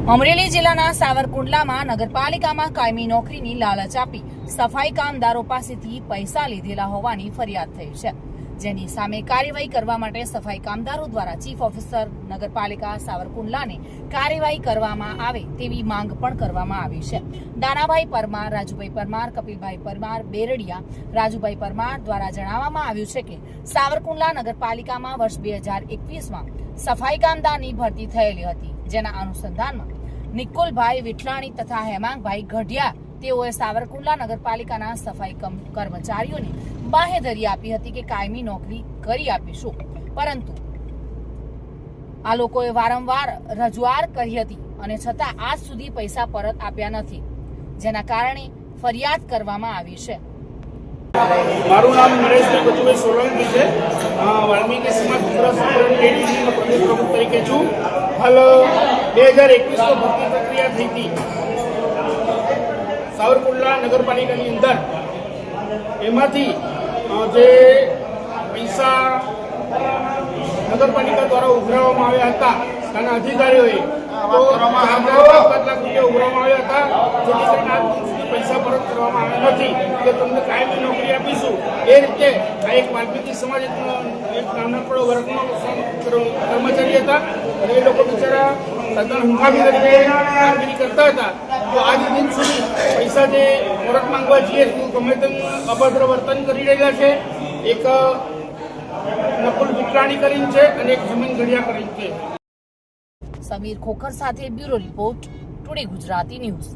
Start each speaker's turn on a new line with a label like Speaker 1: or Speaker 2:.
Speaker 1: અમરેલી જિલ્લાના સાવરકુંડલામાં નગરપાલિકામાં કાયમી નોકરીની લાલચ આપી સફાઈ કામદારો પાસેથી પૈસા લીધેલા હોવાની ફરિયાદ થઈ છે, જેની સામે કાર્યવાહી કરવા માટે સફાઈ કામદારો દ્વારા ચીફ ઓફિસર નગરપાલિકા સાવરકુંડલાને કાર્યવાહી કરવામાં આવે તેવી માંગ પણ કરવામાં આવી છે। દાનાભાઈ પરમાર, રાજુભાઈ પરમાર, કપિલભાઈ પરમાર, બેરડિયા રાજુભાઈ પરમાર દ્વારા જણાવવામાં આવ્યું છે કે સાવરકુંડલા નગરપાલિકામાં વર્ષ 2021માં સફાઈ કામદારની ભરતી થયેલી હતી, જેના અનુસંધાનમાં નિકુલભાઈ વિઠલાણી તથા હેમાંગભાઈ ગઢિયા તેઓએ સાવરકુંડલા નગરપાલિકાના સફાઈ કર્મચારીઓને બાહેધરી આપી હતી કે કાયમી નોકરી કરી આપીશું, પરંતુ આ લોકોએ વારંવાર રજૂઆત કરી હતી અને છતાં આજ સુધી પૈસા પરત આપ્યા નથી, જેના કારણે ફરિયાદ કરવામાં આવી છે।
Speaker 2: મારું નામ નરેશભાઈ બચુભાઈ સોલંકી છે। વાલ્મીકી સમાજ ગુજરાત ટ્રેડિંગના પ્રદેશ પ્રમુખ તરીકે છું। હાલ 2021 ભરતી પ્રક્રિયા થઈ હતી સાવરકુંડલા નગરપાલિકાની અંદર। એમાંથી જે પૈસા નગરપાલિકા દ્વારા ઉઘરાવવામાં આવ્યા હતા તેના અધિકારીઓએ તો 4 લાખ રૂપિયા ઉઘરાવવામાં આવ્યા હતા, જેથી કરીને આજ સુધી પૈસા પરત કરવામાં આવ્યા નથી કે તમને કાયમી નોકરી આપીશું। એ રીતે આ એક વાલ્મીકી સમાજ એક નાનકડો વર્ગનો કર્મચારી હતા અને એ લોકો બિચારા તદ્દન હંગામી રીતે કામગીરી કરતા હતા, તો આજ દિન સુધી પૈસા જે પરત માંગવા જઈએ તો ગમે તેમ અભદ્ર વર્તન કરી રહ્યા છે। એક નકુલ વિકલાણી કરીને છે અને એક જમીન ગઢિયા કરીને છે।
Speaker 1: સમીર ખોખર સાથે bureau report, today Gujarati news.